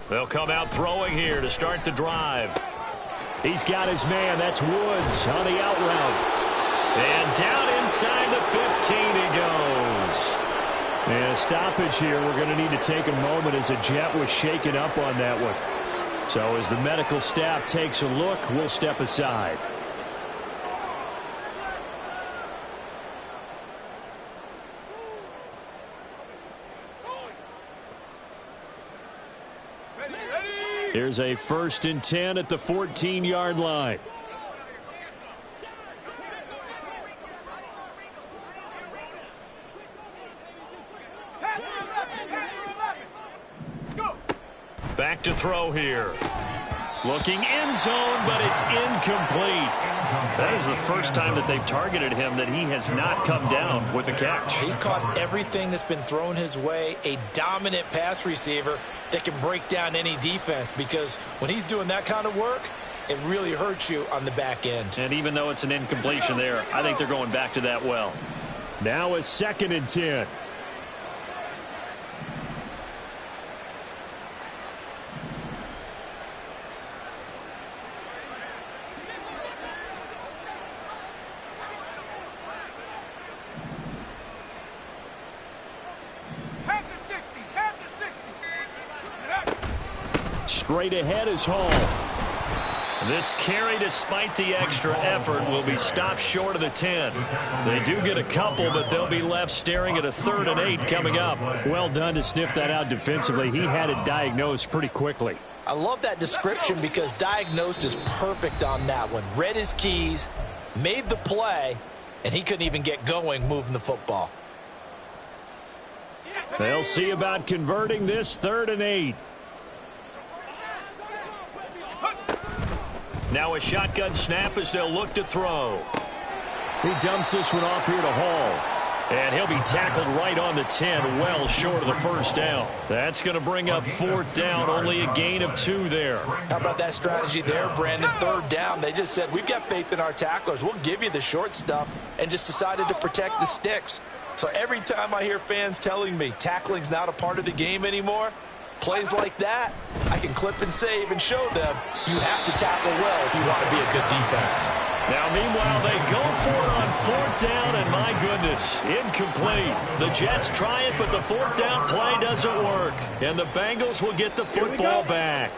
They'll come out throwing here to start the drive. He's got his man. That's Woods on the out route. And down inside the 15 he goes. And a stoppage here. We're going to need to take a moment as a Jet was shaken up on that one. So as the medical staff takes a look, we'll step aside. Here's a 1st and 10 at the 14-yard line. Back to throw here. Looking end zone, but it's incomplete. That is the first time that they've targeted him that he has not come down with a catch. He's caught everything that's been thrown his way. A dominant pass receiver that can break down any defense, because when he's doing that kind of work, it really hurts you on the back end. And even though it's an incompletion there, I think they're going back to that well. Now a 2nd and 10. Straight ahead is home. This carry, despite the extra effort, will be stopped short of the 10. They do get a couple, but they'll be left staring at a 3rd and 8 coming up. Well done to sniff that out defensively. He had it diagnosed pretty quickly. I love that description because diagnosed is perfect on that one. Read his keys, made the play, and he couldn't even get going moving the football. They'll see about converting this 3rd and 8. Now a shotgun snap as they'll look to throw. He dumps this one off here to Hall. And he'll be tackled right on the 10, well short of the 1st down. That's going to bring up 4th down, only a gain of 2 there. How about that strategy there, Brandon? 3rd down, they just said, we've got faith in our tacklers. We'll give you the short stuff, and just decided to protect the sticks. So every time I hear fans telling me tackling's not a part of the game anymore, plays like that, I can clip and save and show them you have to tackle well if you want to be a good defense. Now, meanwhile, they go for it on 4th down, and my goodness, incomplete. The Jets try it, but the 4th down play doesn't work, and the Bengals will get the football back.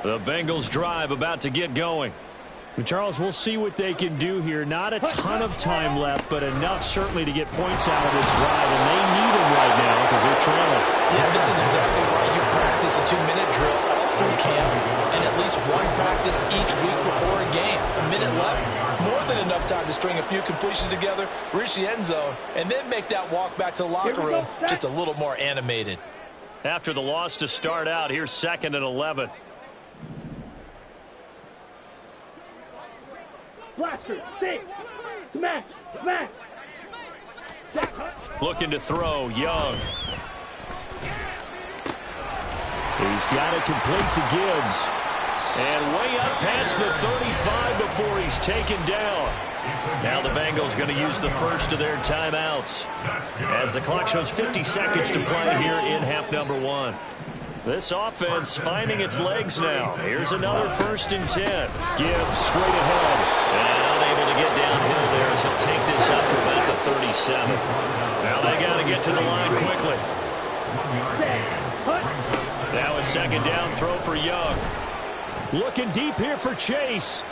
The Bengals drive about to get going. Charles, we'll see what they can do here. Not a ton of time left, but enough certainly to get points out of this drive, and they need them right now because they're trailing. Yeah, this is exactly why you practice a 2-minute drill all through camp, and at least one practice each week before a game. A minute left, more than enough time to string a few completions together, reach the end zone, and then make that walk back to the locker room just a little more animated. After the loss to start out, here's 2nd and 11. Blaster, stay, smash, smash. Looking to throw, Young. He's got it complete to Gibbs. And way up past the 35 before he's taken down. Now the Bengals going to use the first of their timeouts, as the clock shows 50 seconds to play here in half number 1. This offense finding its legs now. Here's another 1st and 10. Gibbs straight ahead. And unable to get downhill there, as he'll take this up to about the 37. Now they got to get to the line quickly. Now a 2nd down throw for Young. Looking deep here for Chase.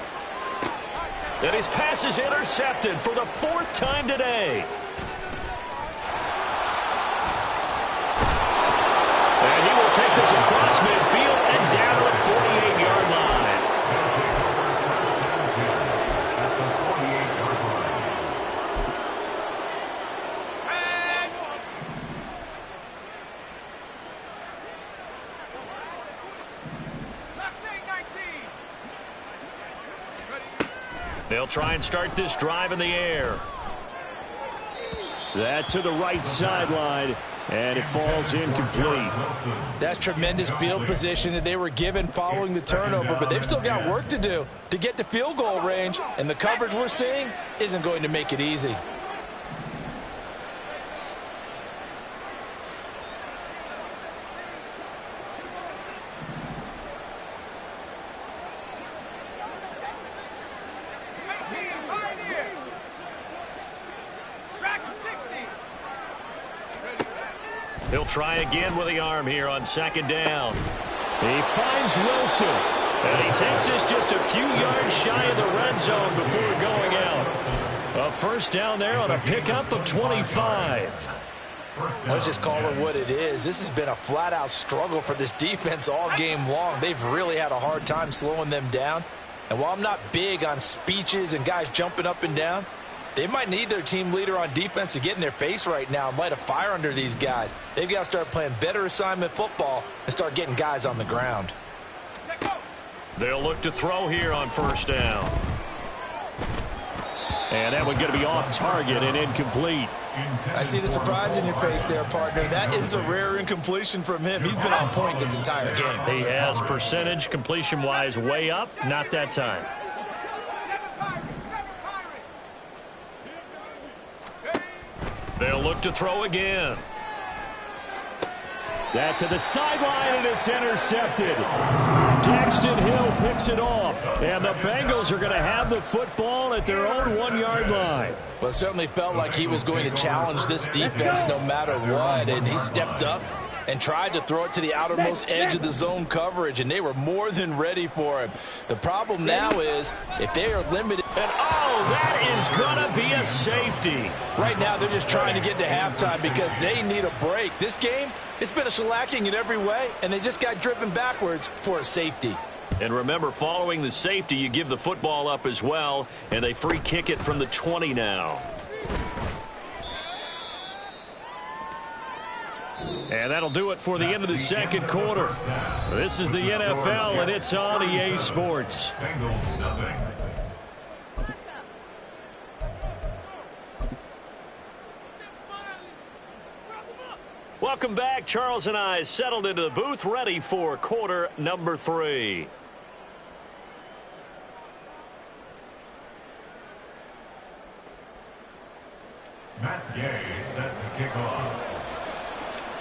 And his pass is intercepted for the 4th time today. And he will take this across midfield and down to the 48-yard line. They'll try and start this drive in the air. That to the right sideline, and it falls incomplete. That's tremendous field position that they were given following the turnover, but they've still got work to do to get to field goal range, and the coverage we're seeing isn't going to make it easy. He'll try again with the arm here on second down. He finds Wilson. And he takes this just a few yards shy of the red zone before going out. A first down there on a pickup of 25. Let's just call it what it is. This has been a flat-out struggle for this defense all game long. They've really had a hard time slowing them down. And while I'm not big on speeches and guys jumping up and down, they might need their team leader on defense to get in their face right now and light a fire under these guys. They've got to start playing better assignment football and start getting guys on the ground. They'll look to throw here on first down. And that one's going to be off target and incomplete. I see the surprise in your face there, partner. That is a rare incompletion from him. He's been on point this entire game. He has percentage completion-wise way up, not that time. They'll look to throw again. That to the sideline, and it's intercepted. Daxton Hill picks it off, and the Bengals are going to have the football at their own 1-yard line. Well, it certainly felt like he was going to challenge this defense no matter what, and he stepped up and tried to throw it to the outermost edge of the zone coverage, and they were more than ready for him. The problem now is if they are limited. And, oh, that is going to be a safety. Right now they're just trying to get to halftime because they need a break. This game, it's been a shellacking in every way, and they just got driven backwards for a safety. And remember, following the safety, you give the football up as well, and they free kick it from the 20 now. And that'll do it for the end of the second quarter. This is the NFL, and it's on EA Sports. Welcome back. Charles and I settled into the booth, ready for quarter number 3. Matt Gay set to kick off.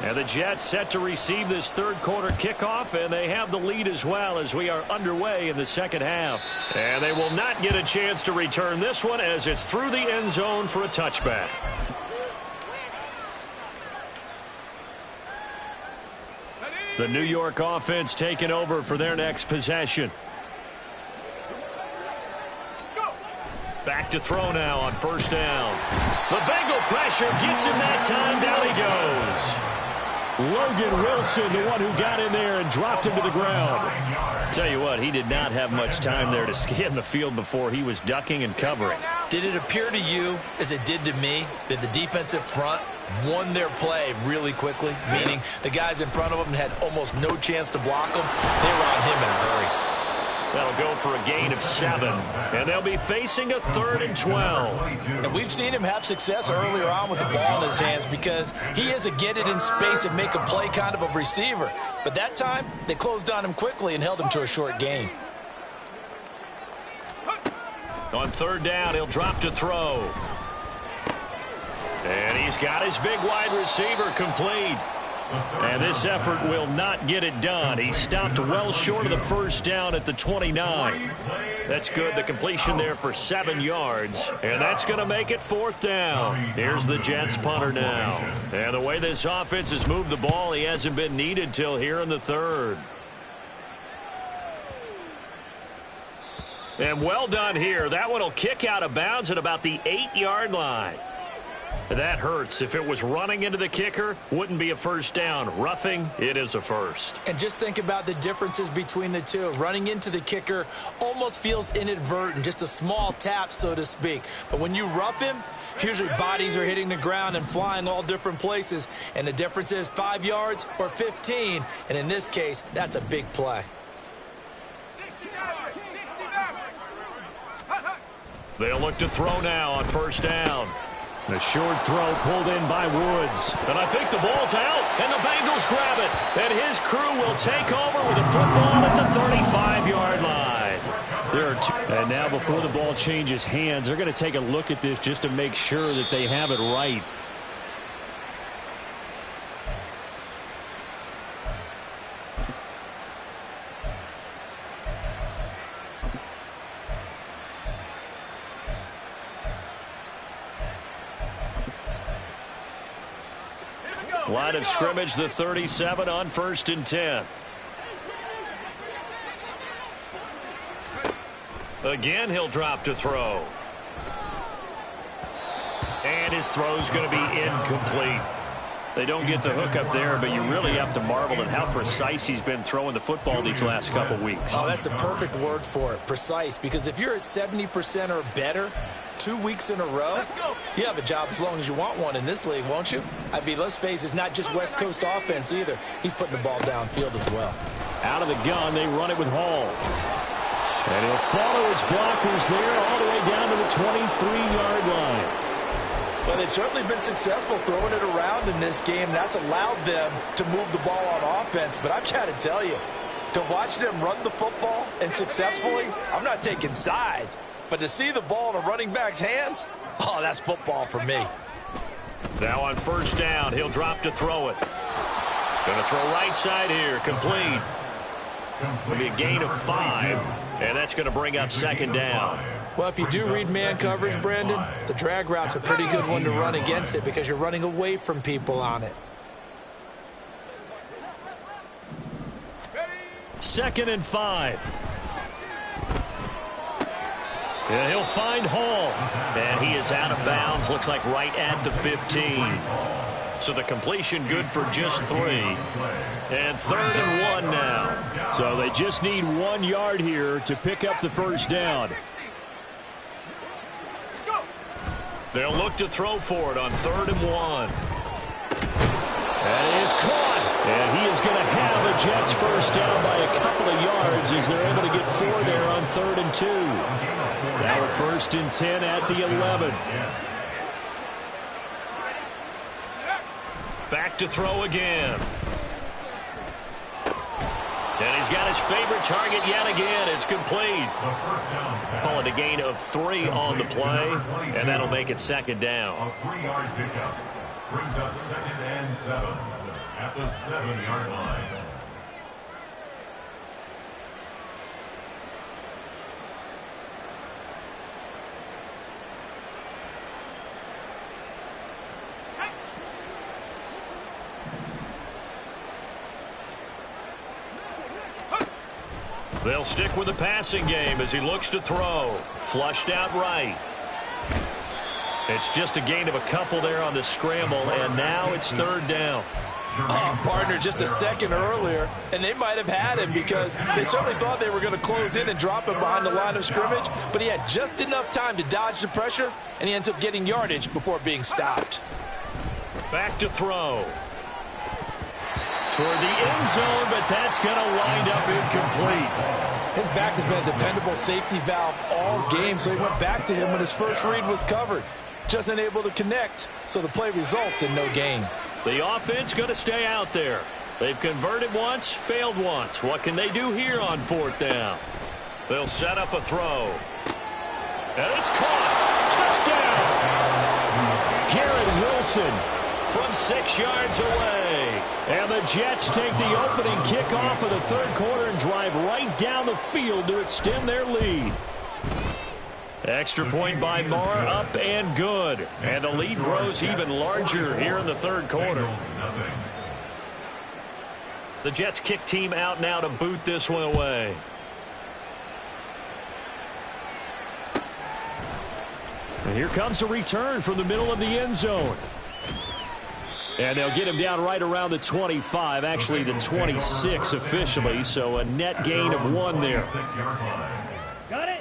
And the Jets set to receive this third quarter kickoff, and they have the lead as well as we are underway in the second half. And they will not get a chance to return this one as it's through the end zone for a touchback. The New York offense taking over for their next possession. Back to throw now on first down. The Bengal pressure gets him that time. Down he goes. Logan Wilson, the one who got in there and dropped him to the ground. Tell you what, he did not have much time there to scan the field before he was ducking and covering. Did it appear to you, as it did to me, that the defensive front won their play really quickly? Meaning the guys in front of them had almost no chance to block them. They were on him in a hurry. That'll go for a gain of 7. And they'll be facing a 3rd and 12. And we've seen him have success earlier on with the ball in his hands because he is a get it in space and make a play kind of a receiver. But that time, they closed on him quickly and held him to a short gain. On third down, he'll drop to throw. And he's got his big wide receiver complete. And this effort will not get it done. He stopped well short of the first down at the 29. That's good. The completion there for 7 yards. And that's going to make it 4th down. Here's the Jets punter now. And the way this offense has moved the ball, he hasn't been needed till here in the 3rd. And well done here. That one will kick out of bounds at about the 8-yard line. That hurts. If it was running into the kicker, wouldn't be a first down. Roughing, it is a first. And just think about the differences between the two. Running into the kicker almost feels inadvertent, just a small tap, so to speak. But when you rough him, usually bodies are hitting the ground and flying all different places. And the difference is 5 yards or 15. And in this case, that's a big play. They'll look to throw now on first down. The short throw pulled in by Woods. And I think the ball's out, and the Bengals grab it. And his crew will take over with a football at the 35-yard line. There are two. And now before the ball changes hands, they're going to take a look at this just to make sure that they have it right. Line of scrimmage, the 37 on 1st and 10. Again, he'll drop to throw. And his throw's going to be incomplete. They don't get the hook up there, but you really have to marvel at how precise he's been throwing the football these last couple weeks. Oh, that's the perfect word for it, precise, because if you're at 70% or better 2 weeks in a row, you have a job as long as you want one in this league, won't you? I mean, let's face it, it's not just West Coast offense either. He's putting the ball downfield as well. Out of the gun, they run it with Hall. And he'll follow his blockers there all the way down to the 23-yard line. Well, they've certainly been successful throwing it around in this game. That's allowed them to move the ball on offense. But I've got to tell you, to watch them run the football and successfully, I'm not taking sides. But to see the ball in a running back's hands, oh, that's football for me. Now on 1st down, he'll drop to throw it. Going to throw right side here, complete. It'll be a gain of 5, and that's going to bring up 2nd down. Well, if you do read man coverage, Brandon, the drag route's a pretty good one to run against it because you're running away from people on it. 2nd and 5. And he'll find Hall. And he is out of bounds, looks like right at the 15. So the completion good for just 3. And 3rd and 1 now. So they just need 1 yard here to pick up the 1st down. They'll look to throw for it on 3rd and 1. That is caught. And he is going to have the Jets 1st down by a couple of yards as they're able to get 4 there on 3rd and 2. Now a 1st and 10 at the 11. Back to throw again. And he's got his favorite target yet again. It's complete. Call it a gain of 3 on the play, and that'll make it 2nd down. A 3-yard pickup brings up 2nd and 7 at the 7-yard line. They'll stick with the passing game as he looks to throw. Flushed out right. It's just a gain of a couple there on the scramble, and now it's 3rd down. Oh, partner, just a second earlier, and they might have had him because they certainly thought they were going to close in and drop him behind the line of scrimmage, but he had just enough time to dodge the pressure, and he ends up getting yardage before being stopped. Back to throw. Toward the end zone, but that's going to wind up incomplete. His back has been a dependable safety valve all game, so he went back to him when his first read was covered. Just unable to connect, so the play results in no gain. The offense going to stay out there. They've converted once, failed once. What can they do here on 4th down? They'll set up a throw. And it's caught. Touchdown! Garrett Wilson from 6 yards away. And the Jets take the opening kickoff of the 3rd quarter and drive right down the field to extend their lead. Extra point by Marr, up and good. And the lead grows even larger here in the 3rd quarter. The Jets kick team out now to boot this one away. And here comes a return from the middle of the end zone. And they'll get him down right around the 25, actually the 26 officially, so a net gain of 1 there.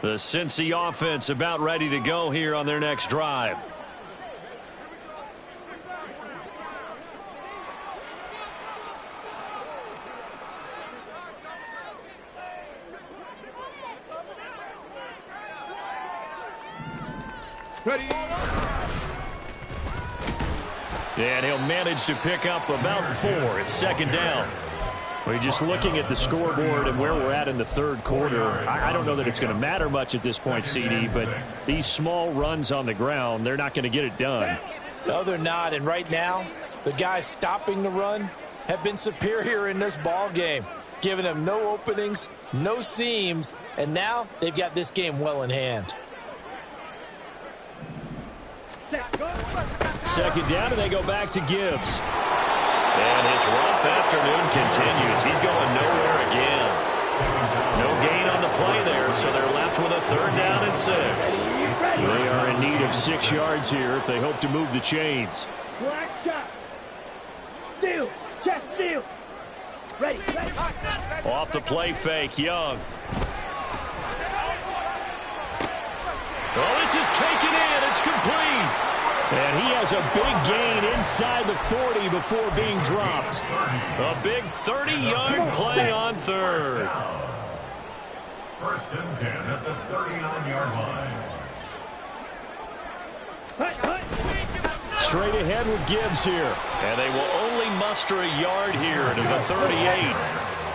The Cincy offense about ready to go here on their next drive. Ready. And he'll manage to pick up about 4. It's second down. We're just looking at the scoreboard and where we're at in the third quarter. I don't know that it's going to matter much at this point, CD, but these small runs on the ground, they're not going to get it done. No, they're not. And right now, the guys stopping the run have been superior in this ball game, giving them no openings, no seams, and now they've got this game well in hand. Second down, and they go back to Gibbs. And his rough afternoon continues. He's going nowhere again. No gain on the play there, so they're left with a third down and 6. They are in need of 6 yards here if they hope to move the chains. Black shot. Steal. Check steal. Ready. Off the play fake, Young. Oh, this is taken in. It's complete. And he has a big gain inside the 40 before being dropped. A big 30-yard play on third. First and 10 at the 39-yard line. Straight ahead with Gibbs here. And they will only muster a yard here to the 38.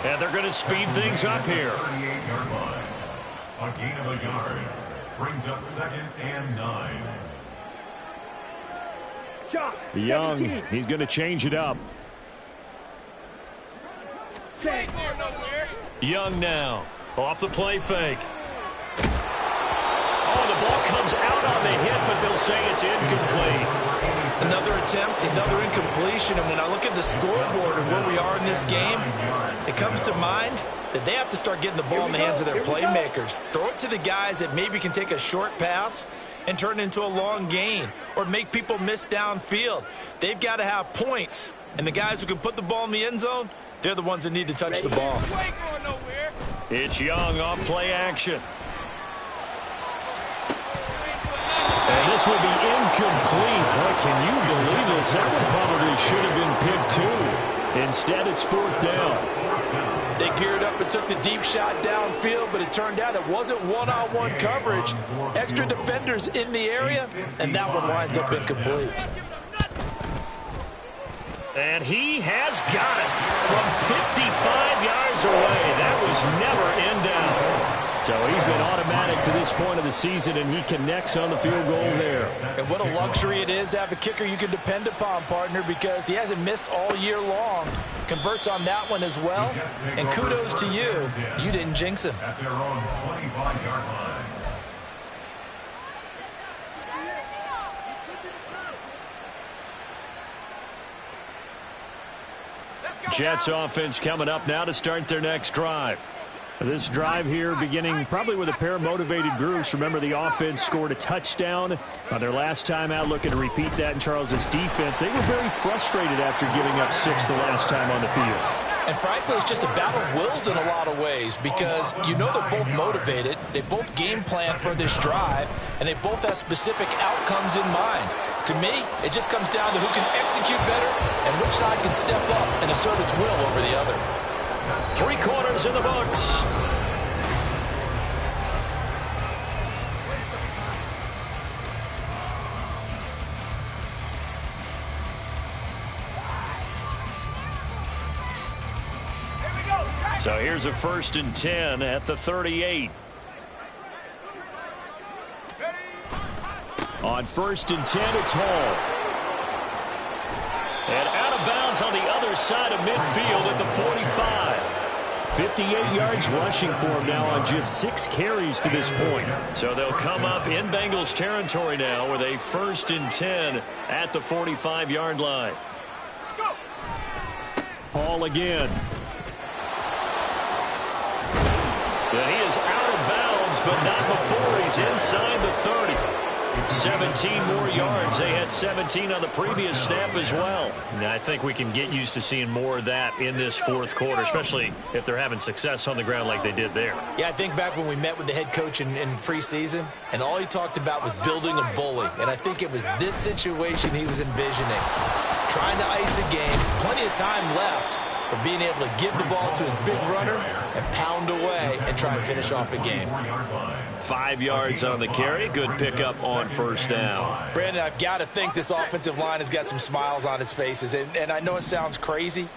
And they're going to speed things up here. 38-yard line. A gain of a yard. Brings up second and 9. Young, he's going to change it up. Young now, off the play fake. Oh, the ball comes out on the hit, but they'll say it's incomplete. Another attempt, another incompletion, and when I look at the scoreboard and where we are in this game, it comes to mind that they have to start getting the ball in the hands of their playmakers. Throw it to the guys that maybe can take a short pass and turn it into a long gain or make people miss downfield. They've got to have points, and the guys who can put the ball in the end zone, they're the ones that need to touch the ball. It's Young off play action. And this will be incomplete. Boy, can you believe this? That one probably should have been picked too. Instead, it's 4th down. They geared up and took the deep shot downfield, but it turned out it wasn't one-on-one coverage. Extra defenders in the area, and that one winds up incomplete. And he has got it from 55 yards away. That was never in down. So he's been automatic to this point of the season, and he connects on the field goal there. And what a luxury it is to have a kicker you can depend upon, partner, because he hasn't missed all year long. Converts on that one as well. And kudos to you. You didn't jinx him. At their own 25-yard line. Jets offense coming up now to start their next drive. This drive here beginning probably with a pair of motivated groups. Remember, the offense scored a touchdown on their last time out, looking to repeat that in Charles's defense. They were very frustrated after giving up 6 the last time on the field. And frankly, it's just a battle of wills in a lot of ways because you know they're both motivated. They both game plan for this drive, and they both have specific outcomes in mind. To me, it just comes down to who can execute better and which side can step up and assert its will over the other. 3 quarters in the books. So here's a 1st and 10 at the 38. On 1st and 10, it's Hall. And out of bounds on the other side of midfield at the 45. 58 yards rushing for him now on just 6 carries to this point. So they'll come up in Bengals territory now with a 1st and 10 at the 45-yard line. Hall again. And he is out of bounds, but not before he's inside the 30. 17 more yards. They had 17 on the previous snap as well. And I think we can get used to seeing more of that in this 4th quarter, especially if they're having success on the ground like they did there. Yeah, I think back when we met with the head coach in preseason, and all he talked about was building a bully. And I think it was this situation he was envisioning. Trying to ice a game, plenty of time left, but being able to give the ball to his big runner and pound away and try and finish off a game. 5 yards on the carry. Good pickup on first down. Brandon, I've got to think this offensive line has got some smiles on its faces. And I know it sounds crazy,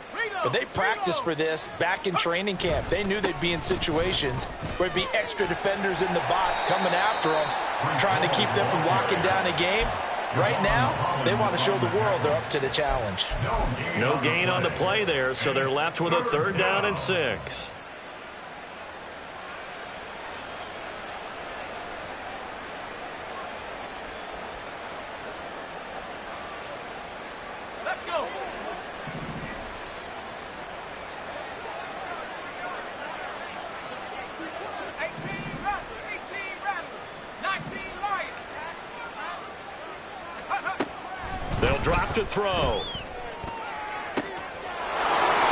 but they practiced for this back in training camp. They knew they'd be in situations where there'd be extra defenders in the box coming after them, trying to keep them from locking down a game. Right now, they want to show the world they're up to the challenge. No gain on the play there, so they're left with a 3rd down and 6. Let's go. They'll drop to throw.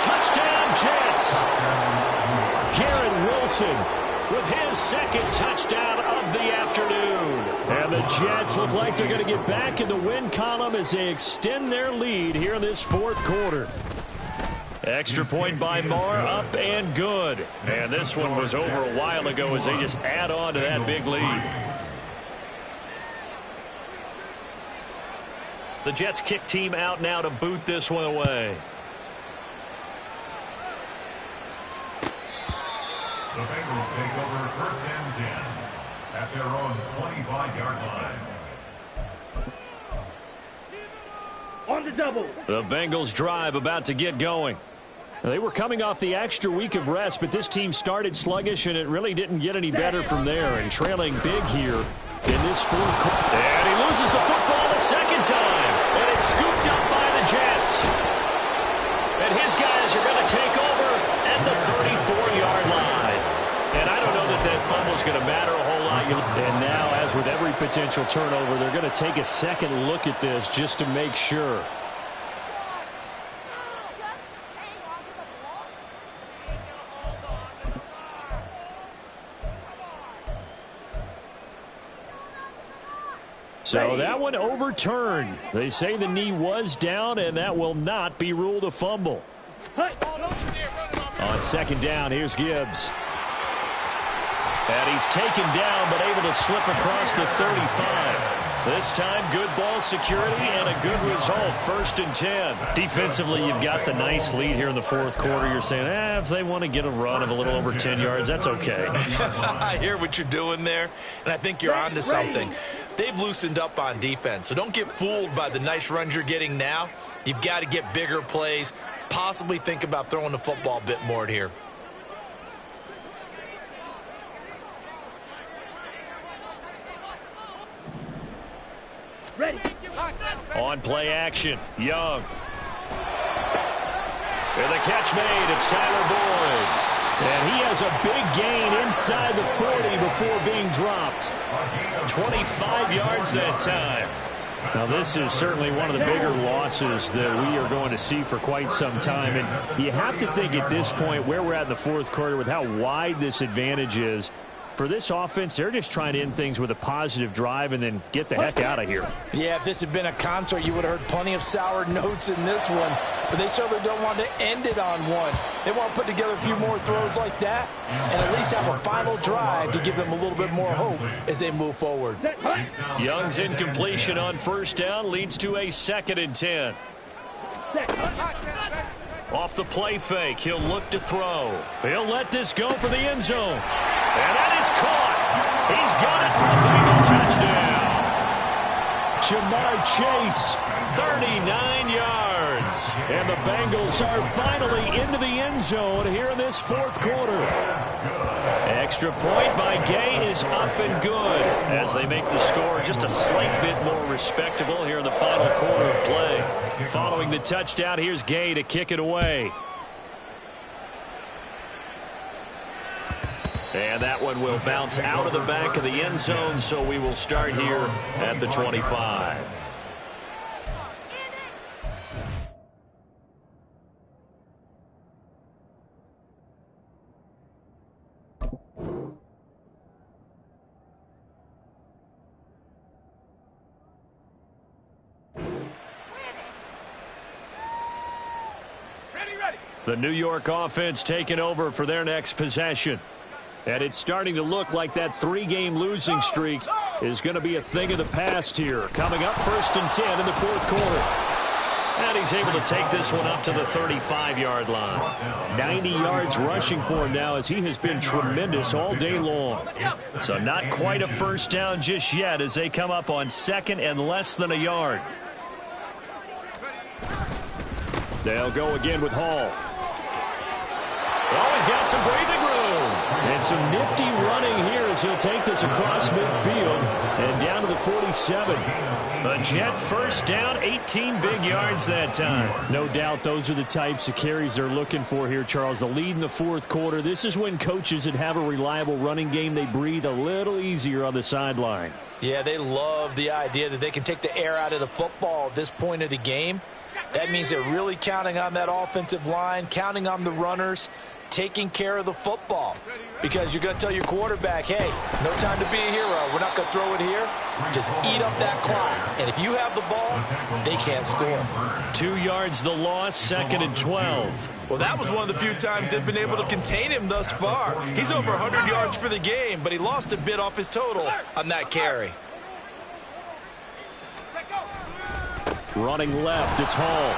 Touchdown, Jets. Garrett Wilson with his 2nd touchdown of the afternoon. And the Jets look like they're going to get back in the win column as they extend their lead here in this 4th quarter. Extra point by Marr, up and good. And this one was over a while ago as they just add on to that big lead. The Jets kick team out now to boot this one away. The Bengals take over 1st and 10 at their own 25-yard line. On the double. The Bengals drive about to get going. They were coming off the extra week of rest, but this team started sluggish, and it really didn't get any better from there. And trailing big here in this 4th quarter. And he loses the football the 2nd time. And it's scooped up by the Jets. And his guys are going to take over at the 34-yard line. And I don't know that that fumble's going to matter a whole lot. And now, as with every potential turnover, they're going to take a second look at this just to make sure. So that one overturned. They say the knee was down, and that will not be ruled a fumble. On 2nd down, here's Gibbs. And he's taken down, but able to slip across the 35. This time, good ball security and a good result. 1st and 10. Defensively, you've got the nice lead here in the 4th quarter. You're saying, if they want to get a run of a little over 10 yards, that's okay. I hear what you're doing there, and I think you're onto something. They've loosened up on defense, so don't get fooled by the nice runs you're getting now. You've got to get bigger plays, possibly think about throwing the football a bit more here. Ready. On play action, Young. And the catch made, it's Tyler Boyd. And he has a big gain inside the 40 before being dropped. 25 yards that time. Now, this is certainly one of the bigger losses that we are going to see for quite some time. And you have to think at this point where we're at in the 4th quarter with how wide this advantage is. For this offense, they're just trying to end things with a positive drive and then get the heck out of here. Yeah, if this had been a concert, you would have heard plenty of sour notes in this one. But they certainly don't want to end it on one. They want to put together a few more throws like that and at least have a final drive to give them a little bit more hope as they move forward. Young's incompletion on 1st down leads to a 2nd and 10. Off the play fake, he'll look to throw. He'll let this go for the end zone. And that is caught. He's got it for a Bengal touchdown. Jamar Chase, 39 yards. And the Bengals are finally into the end zone here in this 4th quarter. Extra point by Gay is up and good as they make the score just a slight bit more respectable here in the final quarter of play. Following the touchdown, here's Gay to kick it away. And that one will bounce out of the back of the end zone, so we will start here at the 25. Ready. The New York offense taking over for their next possession. And it's starting to look like that 3-game losing streak is going to be a thing of the past here. Coming up 1st and 10 in the 4th quarter. And he's able to take this one up to the 35-yard line. 90 yards rushing for him now as he has been tremendous all day long. So not quite a first down just yet as they come up on 2nd and less than a yard. They'll go again with Hall. Oh, he's got some breathing room. And some nifty running here as he'll take this across midfield and down to the 47. A Jet first down, 18 big yards that time. No doubt those are the types of carries they're looking for here, Charles. The lead in the 4th quarter. This is when coaches that have a reliable running game, they breathe a little easier on the sideline. Yeah, they love the idea that they can take the air out of the football at this point of the game. That means they're really counting on that offensive line, counting on the runners, taking care of the football. Because you're going to tell your quarterback, hey, no time to be a hero. We're not going to throw it here. Just eat up that clock. And if you have the ball, they can't score. 2 yards the loss, 2nd and 12. Well, that was one of the few times they've been able to contain him thus far. He's over 100 yards for the game, but he lost a bit off his total on that carry. Running left, it's Hall.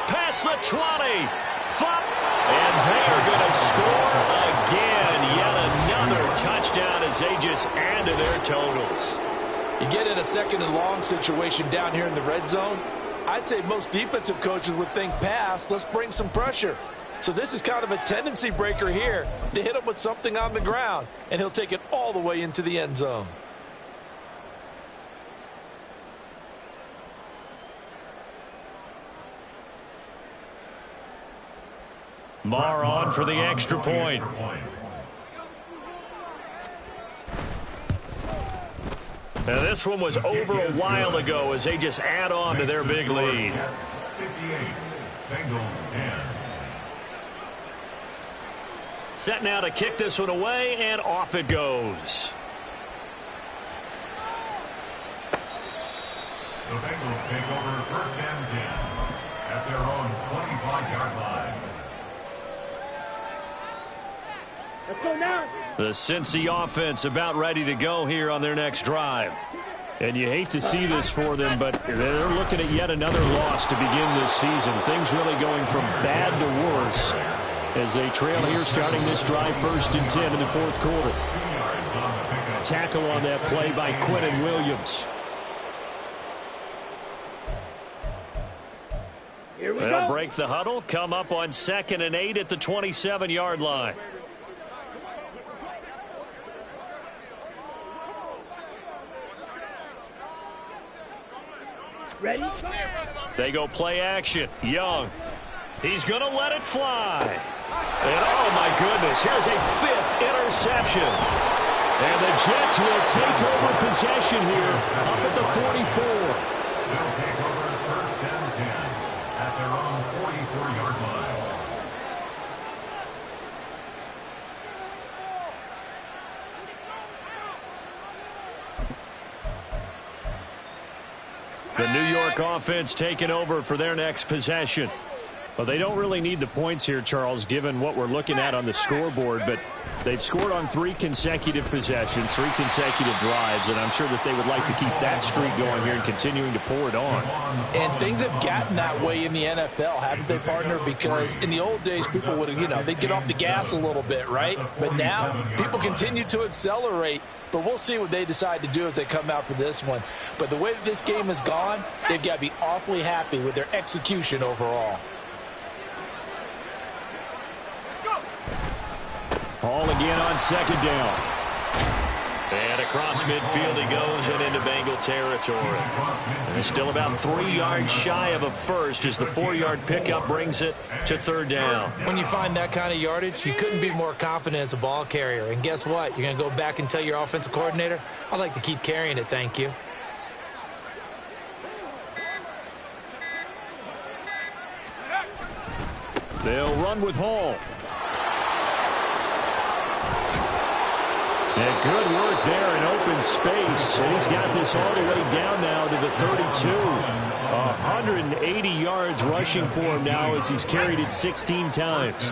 Past the 20. Flop. And they are going to score again. Yet another touchdown as they just add to their totals. You get in a 2nd and long situation down here in the red zone. I'd say most defensive coaches would think pass. Let's bring some pressure. So this is kind of a tendency breaker here to hit him with something on the ground. And he'll take it all the way into the end zone. Marr on for the extra point. Now this one was over a while ago as they just add on to their big lead. 58, Bengals 10. Set now to kick this one away, and off it goes. The Bengals take over 1st and 10 at their own 25-yard line. Let's go now. The Cincy offense about ready to go here on their next drive. And you hate to see this for them, but they're looking at yet another loss to begin this season. Things really going from bad to worse as they trail here starting this drive 1st and 10 in the 4th quarter. Tackle on that play by Quinnen Williams. Here we They'll go. break the huddle, come up on 2nd and 8 at the 27-yard line. Ready? They go play action. Young. He's going to let it fly. And oh my goodness, here's a 5th interception. And the Jets will take over possession here up at the 44. They'll take over 1st and 10 at their own 44-yard line. The New York offense taking over for their next possession. Well, they don't really need the points here, Charles, given what we're looking at on the scoreboard, but they've scored on 3 consecutive possessions, 3 consecutive drives, and I'm sure that they would like to keep that streak going here and continuing to pour it on. And things have gotten that way in the NFL, haven't they, partner? Because in the old days, people would have, they'd get off the gas a little bit, right? But now, people continue to accelerate, but we'll see what they decide to do as they come out for this one. But the way that this game has gone, they've got to be awfully happy with their execution overall. Hall again on 2nd down. And across midfield he goes and into Bengal territory. And it's still about 3 yards shy of a first as the 4-yard pickup brings it to 3rd down. When you find that kind of yardage, you couldn't be more confident as a ball carrier. And guess what? You're going to go back and tell your offensive coordinator, I'd like to keep carrying it, thank you. They'll run with Hall. And good work there in open space. And he's got this all the way down now to the 32. 180 yards rushing for him now as he's carried it 16 times.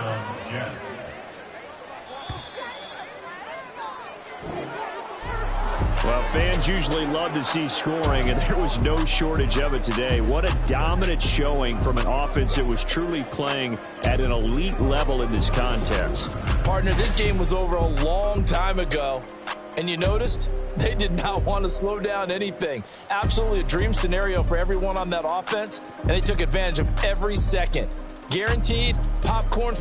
Well, fans usually love to see scoring, and there was no shortage of it today. What a dominant showing from an offense that was truly playing at an elite level in this contest. Partner, this game was over a long time ago, and you noticed they did not want to slow down anything. Absolutely a dream scenario for everyone on that offense, and they took advantage of every second. Guaranteed popcorn